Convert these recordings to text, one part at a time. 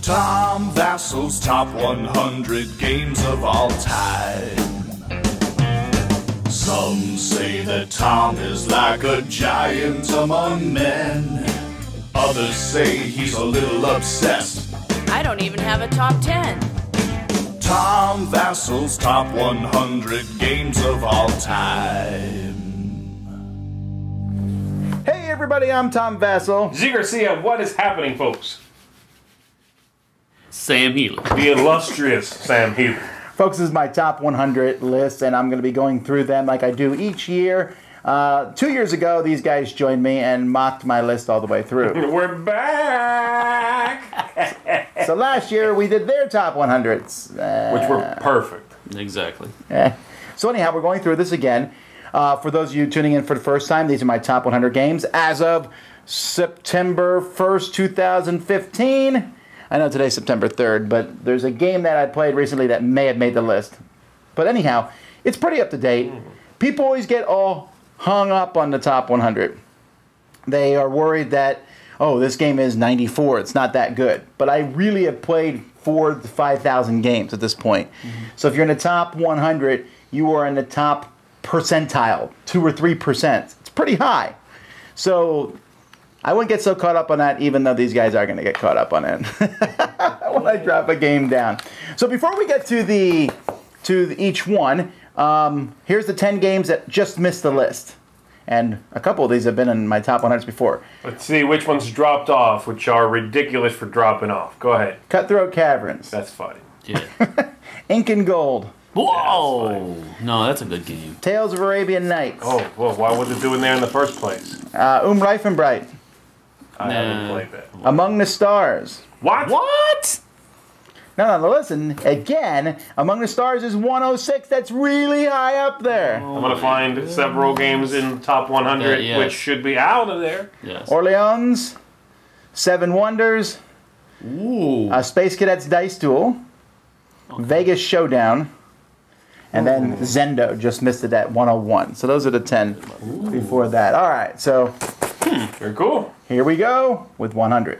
Tom Vasel's top 100 games of all time. Some say that Tom is like a giant among men. Others say he's a little obsessed. I don't even have a top 10. Tom Vasel's top 100 games of all time. Hey everybody, I'm Tom Vasel. Z Garcia, what is happening, folks? Sam Healy. The illustrious Sam Healy. Folks, this is my top 100 list, and I'm going to be going through them like I do each year. 2 years ago, these guys joined me and mocked my list all the way through. We're back! So last year, we did their top 100s. Which were perfect. Exactly. So anyhow, we're going through this again. For those of you tuning in for the first time, these are my top 100 games as of September 1st, 2015. I know today's September 3rd, but there's a game that I played recently that may have made the list. But anyhow, it's pretty up to date. People always get all hung up on the top 100. They are worried that, oh, this game is 94. It's not that good. But I really have played 4,000 to 5,000 games at this point. So if you're in the top 100, you are in the top percentile, 2 or 3%. It's pretty high. So I wouldn't get so caught up on that, even though these guys are going to get caught up on it when I drop a game down. So before we get to each one, here's the 10 games that just missed the list. And a couple of these have been in my top 100s before. Let's see which ones dropped off, which are ridiculous for dropping off. Go ahead. Cutthroat Caverns. That's funny. Yeah. Ink and Gold. Whoa! No, that's a good game. Tales of Arabian Nights. Oh, well, why was it doing there in the first place? Reifenbright. I haven't played that. Among the Stars. What? What? No, listen. Again, Among the Stars is 106. That's really high up there. I'm going to find several games in the top 100 Yeah. which should be out of there. Yes. Orleans. Seven Wonders. Ooh. Space Cadets Dice Duel. Vegas Showdown. And then Zendo just missed it at 101. So those are the 10 before that. All right, so Very cool. here we go with 100.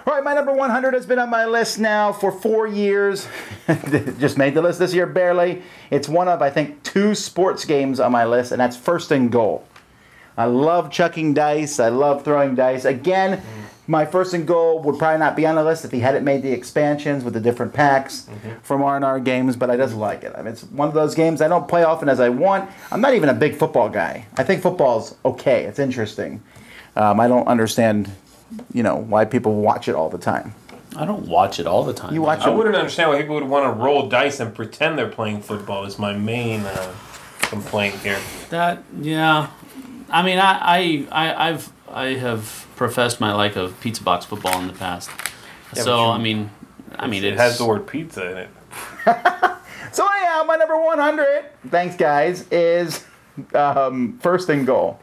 All right, my number 100 has been on my list now for 4 years. Just made the list this year, barely. It's one of, I think, 2 sports games on my list, and that's First and Goal. I love chucking dice. I love throwing dice. Again, my First and Goal would probably not be on the list if he hadn't made the expansions with the different packs from R&R games, but I just like it. I mean, it's one of those games I don't play often as I want. I'm not even a big football guy. I think football's okay. It's interesting. I don't understand, why people watch it all the time. I don't watch it all the time. You watch I it? wouldn't understand why people would want to roll dice and pretend they're playing football is my main complaint here. That, yeah. I mean, I have professed my like of pizza box football in the past. Yeah, So but I mean, It has the word pizza in it. So anyhow, my number 100, thanks guys, is First and Goal.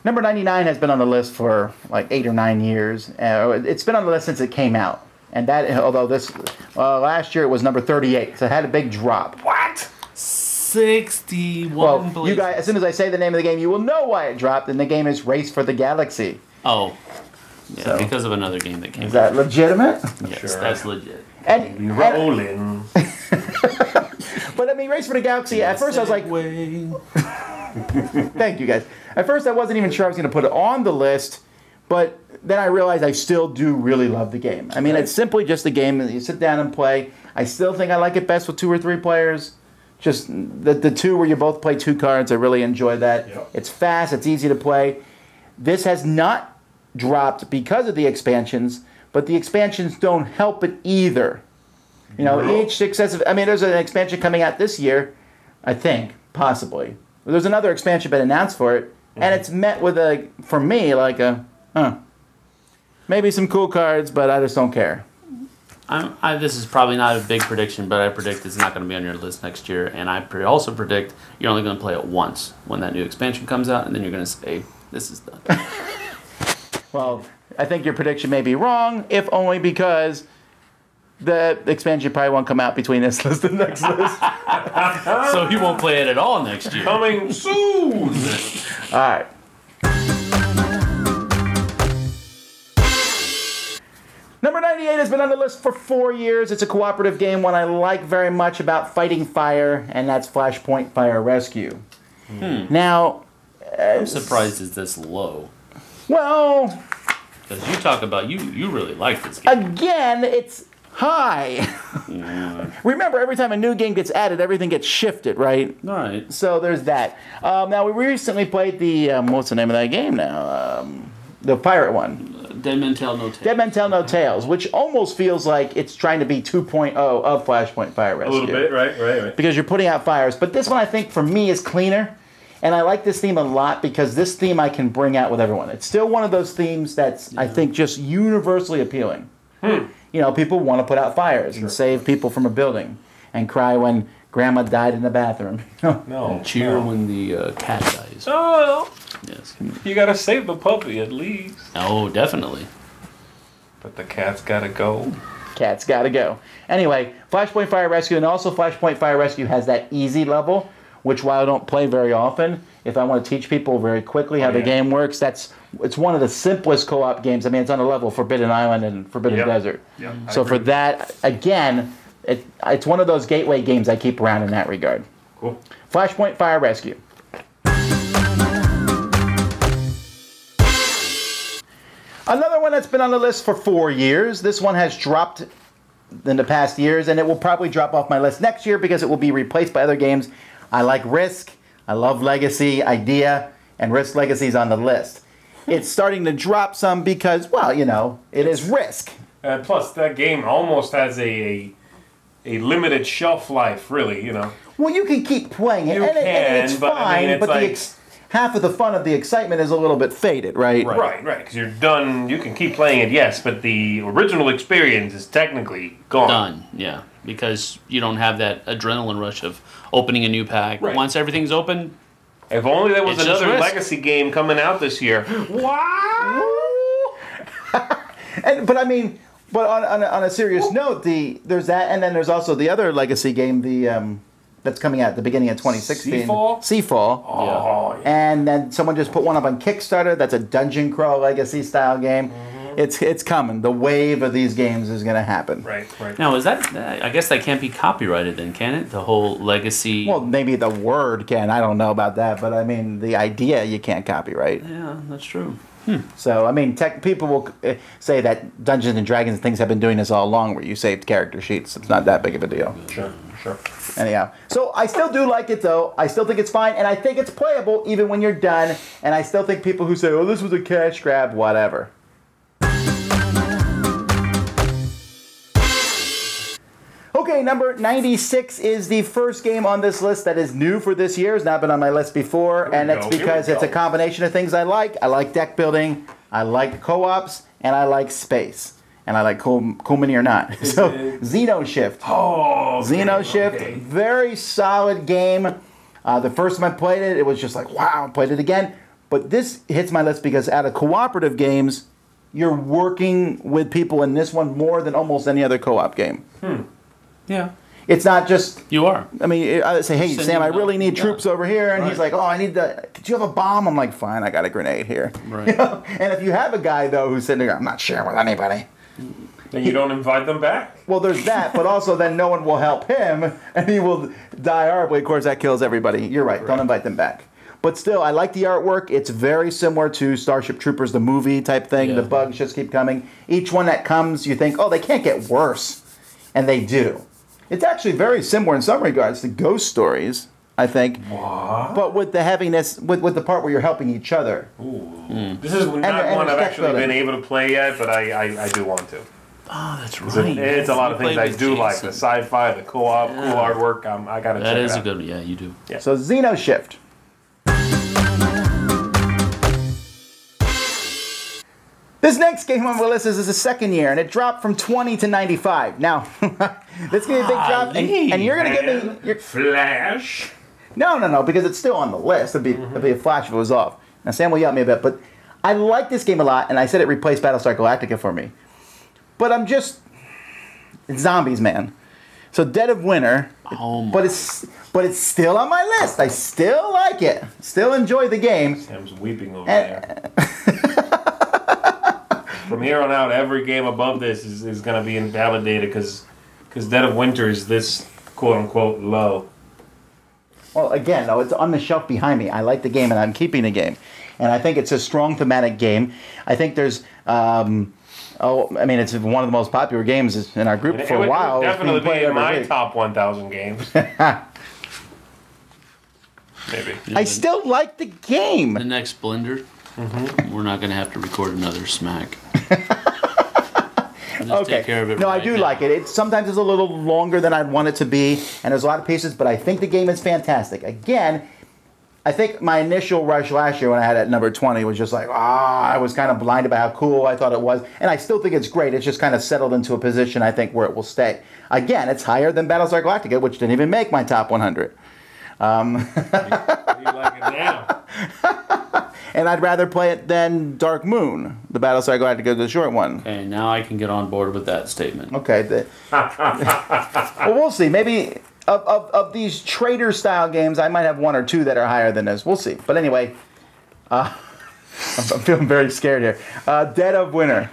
Number 99 has been on the list for like 8 or 9 years. It's been on the list since it came out. And that, although this, last year it was number 38, so it had a big drop. What? 61 Well, places. you guys, as soon as I say the name of the game, you will know why it dropped, and the game is Race for the Galaxy. Oh. Yeah, So- because of another game that came Is that legitimate? Yes, Sure. that's legit. And, Rolling. but I mean, Race for the Galaxy, at first I was like, thank you guys. At first I wasn't even sure I was going to put it on the list, but then I realized I still do really love the game. I mean, it's simply just a game that you sit down and play. I still think I like it best with 2 or 3 players. Just the 2 where you both play 2 cards, I really enjoy that. Yep. It's fast, it's easy to play. This has not dropped because of the expansions, but the expansions don't help it either. Each successive... I mean, there's an expansion coming out this year, I think, possibly. There's another expansion been announced for it, and it's met with for me, like maybe some cool cards, but I just don't care. This is probably not a big prediction, but I predict it's not going to be on your list next year, and I also predict you're only going to play it once when that new expansion comes out, and then you're going to say, this is done. Well, I think your prediction may be wrong, if only because the expansion probably won't come out between this list and the next list. So he won't play it at all next year. Coming soon. All right. Number 98 has been on the list for 4 years. It's a cooperative game, one I like very much about fighting fire, and that's Flashpoint Fire Rescue. Now, I'm surprised it's this low. well, Because you talk about, you really like this game. again, it's high. Remember, every time a new game gets added, everything gets shifted, right? All right. So there's that. Now, we recently played the, what's the name of that game now? The pirate one. Dead Men Tell No Tales. Dead Men Tell No Tales, which almost feels like it's trying to be 2.0 of Flashpoint Fire A Rescue. little bit, right. Because you're putting out fires. But this one, I think, for me, is cleaner. And I like this theme a lot because this theme I can bring out with everyone. It's still one of those themes that's, I think, just universally appealing. You know, people want to put out fires and save people from a building and cry when grandma died in the bathroom. No. Cheer when the cat dies. Oh, Yes. you gotta save the puppy at least. Oh, definitely. But the cat's gotta go. Cat's gotta go. Anyway, Flashpoint Fire Rescue, and also Flashpoint Fire Rescue has that easy level, which while I don't play very often, if I want to teach people very quickly how the game works, it's one of the simplest co-op games. I mean, it's on the level of Forbidden Island and Forbidden Desert. Yep, I So for agree. that, again, it's one of those gateway games I keep around in that regard. Cool. Flashpoint Fire Rescue. Another one that's been on the list for 4 years. This one has dropped in the past years, and it will probably drop off my list next year because it will be replaced by other games. I like Risk. I love Legacy, Idea, and Risk Legacy's on the list. It's starting to drop some because, well, you know, it is Risk. Plus, that game almost has a limited shelf life, really, you know. Well, you can keep playing it, You and it's can, but I fine, mean, it's but like- half of the fun of the excitement is a little bit faded, right? Right, because you're done. You can keep playing it, yes, but the original experience is technically gone. Done. Yeah. Because you don't have that adrenaline rush of opening a new pack. Right. Once everything's open, If only there was It's just another Risk. Legacy game coming out this year. Wow! But I mean, but on a serious note, there's that, and then there's also the other Legacy game, that's coming out at the beginning of 2016. Seafall? Seafall. Oh, yeah. And then someone just put one up on Kickstarter. That's a dungeon crawl Legacy style game. It's coming. The wave of these games is going to happen. Right. now is that? I guess that can't be copyrighted then, can it? The whole legacy. Well, maybe the word can. I don't know about that, but I mean the idea you can't copyright. Yeah, that's true. So I mean, people will say that Dungeons and Dragons and things have been doing this all along, where you saved character sheets. It's not that big of a deal. Sure. Anyhow, so I still do like it though. I still think it's fine, and I think it's playable even when you're done. And I still think people who say, "Oh, this was a cash grab," whatever. Okay, number 96 is the first game on this list that is new for this year. It's not been on my list before, and that's go, here we because it's a go. combination of things I like. I like deck building, I like co-ops, and I like space. And I like Cool Mini or Not. So, Xeno Shift. Oh, Xeno Shift, very solid game. The first time I played it, it was just like, wow, played it again. But this hits my list because out of cooperative games, you're working with people in this one more than almost any other co-op game. Yeah. It's not just, You are. I mean, I say, hey, Send Sam, I them really out. need Yeah. troops over here. And he's Right. like, oh, I need could you have a bomb? I'm like, fine, I got a grenade here. Right. You know? And if you have a guy, though, who's sitting there, I'm not sharing with anybody. Then you don't invite them back. Well, there's that, but also then no one will help him, and he will die horribly. Of course, that kills everybody. You're right. Don't invite them back. But still, I like the artwork. It's very similar to Starship Troopers, the movie type thing. Yeah. The bugs just keep coming. Each one that comes, you think, oh, they can't get worse. And they do. It's actually very similar in some regards to Ghost Stories, I think. What? But with the heaviness, with the part where you're helping each other. This is not and one the I've deck actually building. been able to play yet, but I do want to. Oh, that's It's right. it's a lot of You things played I with do like. The Jason. sci-fi, the co-op, Yeah. cool artwork. I gotta check That it is out. a good one. Yeah, you do. So Xeno Shift. This next game on my list is the second year, and it dropped from 20 to 95. Now, this is going to be a big drop, and you're going to give me... You're, Flash. no, because it's still on the list. It'd be a flash if it was off. Now, Sam will yell at me a bit, but I like this game a lot, and I said it replaced Battlestar Galactica for me. But I'm just... It's zombies, man. So Dead of Winter, Oh my. but it's still on my list. I still like it. Still enjoy the game. Sam's weeping over there. From here on out, every game above this is going to be invalidated because Dead of Winter is this quote-unquote low. Well, again, though, it's on the shelf behind me. I like the game, and I'm keeping the game. And I think it's a strong thematic game. I think there's, it's one of the most popular games in our group for a while. It would definitely It's being be played in my every week. top 1,000 games. Maybe. I still like the game. The next Blender, we're not going to have to record another smack. We'll just take care of it No, I right do now. like it. Sometimes it's a little longer than I'd want it to be, and there's a lot of pieces, but I think the game is fantastic. Again, I think my initial rush last year when I had it at number 20 was just like, I was kind of blinded by how cool I thought it was. And I still think it's great. It's just kind of settled into a position, I think, where it will stay. Again, it's higher than Battlestar Galactica, which didn't even make my top 100. You like it now? And I'd rather play it than Dark Moon, the Battlestar Galactica, the short one. Okay, now I can get on board with that statement. Okay. Well, we'll see. Maybe of these trader-style games, I might have one or two that are higher than this. We'll see. But anyway, I'm feeling very scared here. Dead of Winter.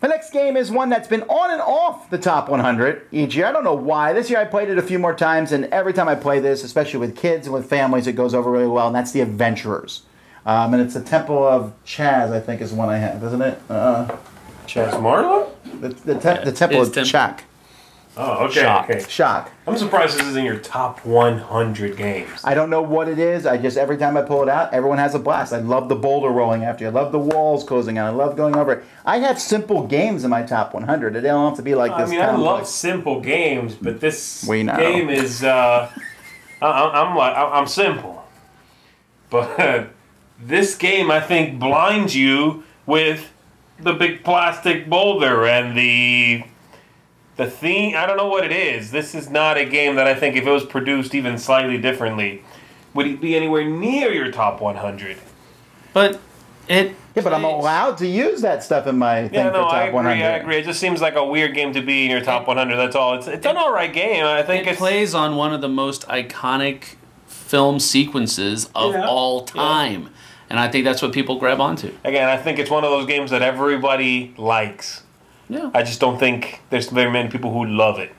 The next game is one that's been on and off the top 100 each year. I don't know why. This year I played it a few more times, and every time I play this, especially with kids and with families, it goes over really well, and that's The Adventurers. And it's the Temple of Chaz, I think, is one I have, isn't it? Chaz Marlowe? The Temple It's of Temple. Chak. Oh, okay, Shock. okay. Shock. I'm surprised this is in your top 100 games. I don't know what it is. I just, every time I pull it out, everyone has a blast. I love the boulder rolling after you. I love the walls closing out. I love going over it. I have simple games in my top 100. They don't have to be like this. I love complex. simple games, but this We know. game is, I'm simple. But this game, I think, blinds you with the big plastic boulder and the theme. I don't know what it is. This is not a game that I think, if it was produced even slightly differently, would it be anywhere near your top 100. But it. Yeah, but I'm allowed to use that stuff in my thing Yeah, for no, top I agree. 100. I agree. It just seems like a weird game to be in your top 100. That's all. It's an all right game. I think It plays on one of the most iconic film sequences of Yeah. all time. And I think that's what people grab onto. Again, I think it's one of those games that everybody likes. Yeah. I just don't think there's very many people who love it.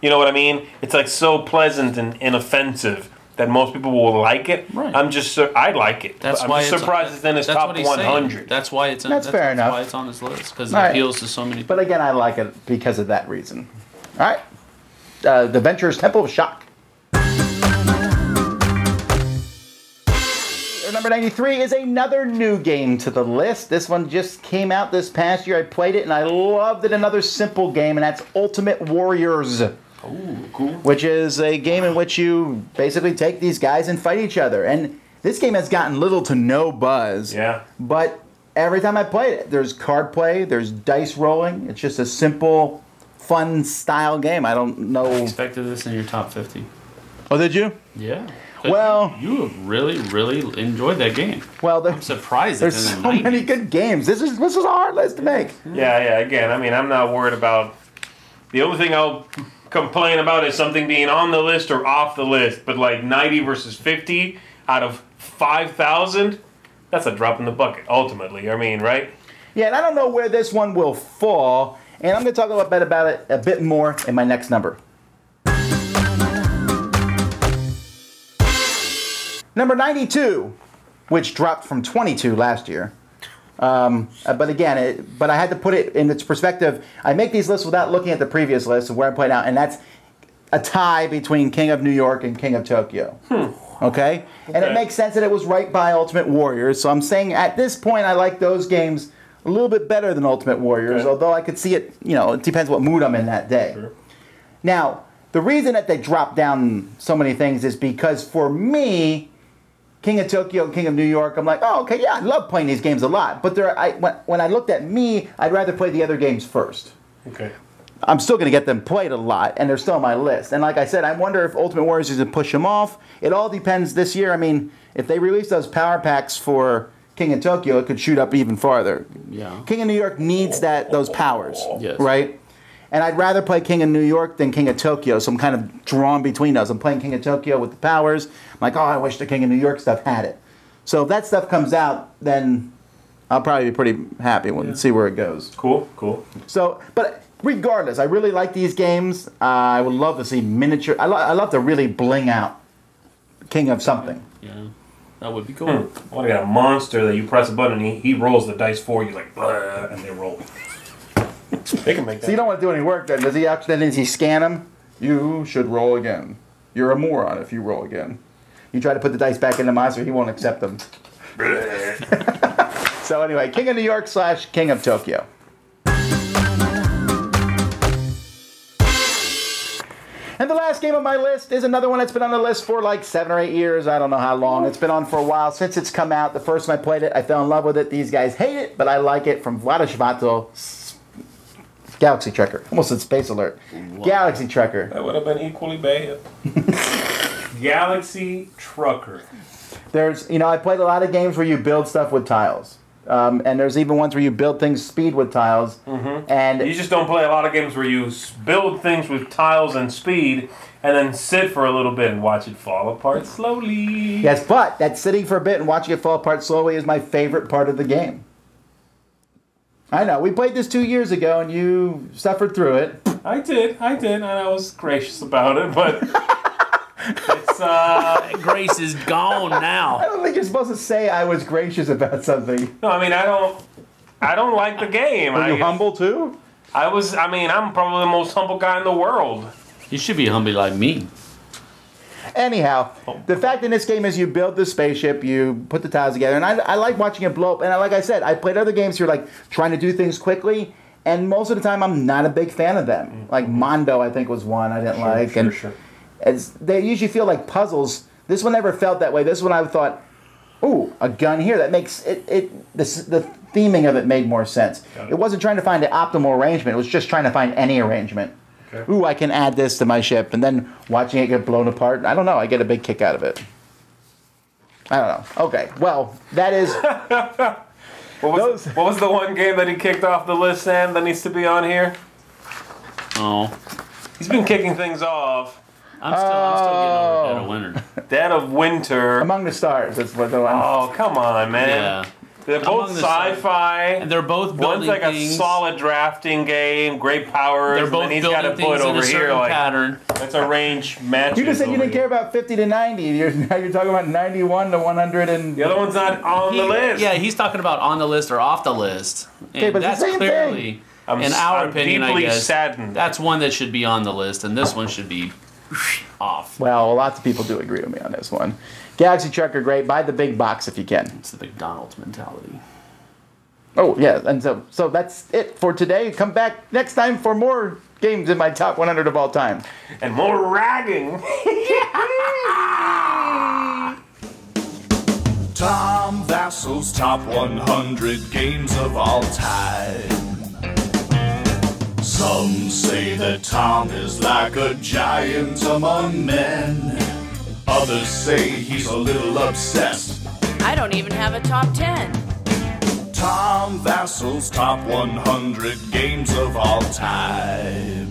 You know what I mean? It's like so pleasant and inoffensive that most people will like it. Right. I like it. That's I'm why just surprised it's in his that's top what he's 100. saying. That's why it's. That's fair enough. Why it's on this list, because it All right. appeals to so many. But again, I like it because of that reason. All right. The Adventurers Temple of Shock. Number 93 is another new game to the list. This one just came out this past year. I played it and I loved it. Another simple game, and that's Ultimate Warriors. Ooh, cool. Which is a game in which you basically take these guys and fight each other. And this game has gotten little to no buzz. Yeah. But every time I played it, there's card play, there's dice rolling. It's just a simple, fun style game. I don't know. Expected this in your top 50. Oh, did you? Yeah. Well- you have really, really enjoyed that game. Well, I'm surprised there's it's so in the 90s. many good games. This is a hard list to make. Yeah. Again, I mean, I'm not worried about. The only thing I'll complain about is something being on the list or off the list. But like 90 versus 50 out of 5,000, that's a drop in the bucket. Ultimately, I mean, right? Yeah, and I don't know where this one will fall. And I'm going to talk a little bit about it a bit more in my next number. Number 92, which dropped from 22 last year. But again, but I had to put it in its perspective. I make these lists without looking at the previous list of where I played out, and that's a tie between King of New York and King of Tokyo. Okay? And it makes sense that it was right by Ultimate Warriors. So I'm saying at this point, I like those games a little bit better than Ultimate Warriors, Okay. although I could see it, it depends what mood I'm in that day. Sure. Now, the reason that they dropped down so many things is because for me, King of Tokyo and King of New York, I'm like, oh, okay, yeah, I love playing these games a lot. But when I looked at me, I'd rather play the other games first. Okay. I'm still going to get them played a lot, and they're still on my list. And like I said, I wonder if Ultimate Warriors is going to push them off. It all depends this year. I mean, if they release those power packs for King of Tokyo, it could shoot up even farther. Yeah. King of New York needs those powers, Yes. right? And I'd rather play King of New York than King of Tokyo, so I'm kind of drawn between those. I'm playing King of Tokyo with the powers. I'm like, oh, I wish the King of New York stuff had it. So if that stuff comes out, then I'll probably be pretty happy and see where it goes. Cool, cool. So, but regardless, I really like these games. I would love to see miniature. I love to really bling out King of something. Yeah. That would be cool. Well, I got a monster that you press a button and he rolls the dice for you, like, "Blah," and they roll. They can make that. So you don't want to do any work then. Does he actually, then does he scan them? You should roll again. You're a moron if you roll again. You try to put the dice back in the monster, he won't accept them. So anyway, King of New York / King of Tokyo. And the last game on my list is another one that's been on the list for like 7 or 8 years. I don't know how long. It's been on for a while. Since it's come out, the first time I played it, I fell in love with it. These guys hate it, but I like it. From Vlada Shvato, Galaxy Trekker. Almost said Space Alert. Wow. Galaxy Trekker. That would have been equally bad. Galaxy Trucker. There's, I played a lot of games where you build stuff with tiles. And there's even ones where you build things speed with tiles. Mm-hmm. And You just don't play a lot of games where you build things with tiles and speed and then sit for a little bit and watch it fall apart slowly. yes, but that sitting for a bit and watching it fall apart slowly is my favorite part of the game. I know, we played this 2 years ago and you suffered through it. I did, and I was gracious about it, but it's Grace is gone I now. don't think you're supposed to say I was gracious about something. no. I mean, I don't like the game. Are you humble too? I'm probably the most humble guy in the world. You should be humble like me. Anyhow, the fact in this game is you build the spaceship, you put the tiles together, and I like watching it blow up. And like I said, I played other games here like trying to do things quickly, and most of the time I'm not a big fan of them. Like Mondo, I think was one I didn't like. Sure. They usually feel like puzzles. This one never felt that way. This one I thought, ooh, a gun here. That makes the theming of it made more sense. It wasn't trying to find the optimal arrangement. It was just trying to find any arrangement. Okay. Ooh, I can add this to my ship. And then watching it get blown apart. I don't know. I get a big kick out of it. I don't know. Okay. Well, that is... What was the one game that he kicked off the list, Sam, that needs to be on here? Oh. He's been kicking things off. I'm still getting over Dead of Winter. Dead of Winter. Among the Stars. That's what the one. Oh, come on, man. Yeah. They're both Among the Stars. sci-fi. And they're both One's building like things. a solid drafting game, great powers. They're both and then he's got to building put things in over a here certain like pattern. let's arrange matches. You just said you over didn't care here. about 50 to 90. Now you're talking about 91 to 100 and... The other one's not on the list. Yeah, he's talking about on the list or off the list. And Okay, but it's the that's same clearly, in our I'm opinion, I deeply guess, saddened. that's one that should be on the list, and this one should be off. Well, lots of people do agree with me on this one. Galaxy Trucker, great. Buy the big box if you can. It's the McDonald's mentality. Oh, yeah. And so that's it for today. Come back next time for more games in my top 100 of all time. And more ragging. Tom Vassel's top 100 games of all time. Some say that Tom is like a giant among men. Others say he's a little obsessed. I don't even have a top 10. Tom Vassel's top 100 games of all time.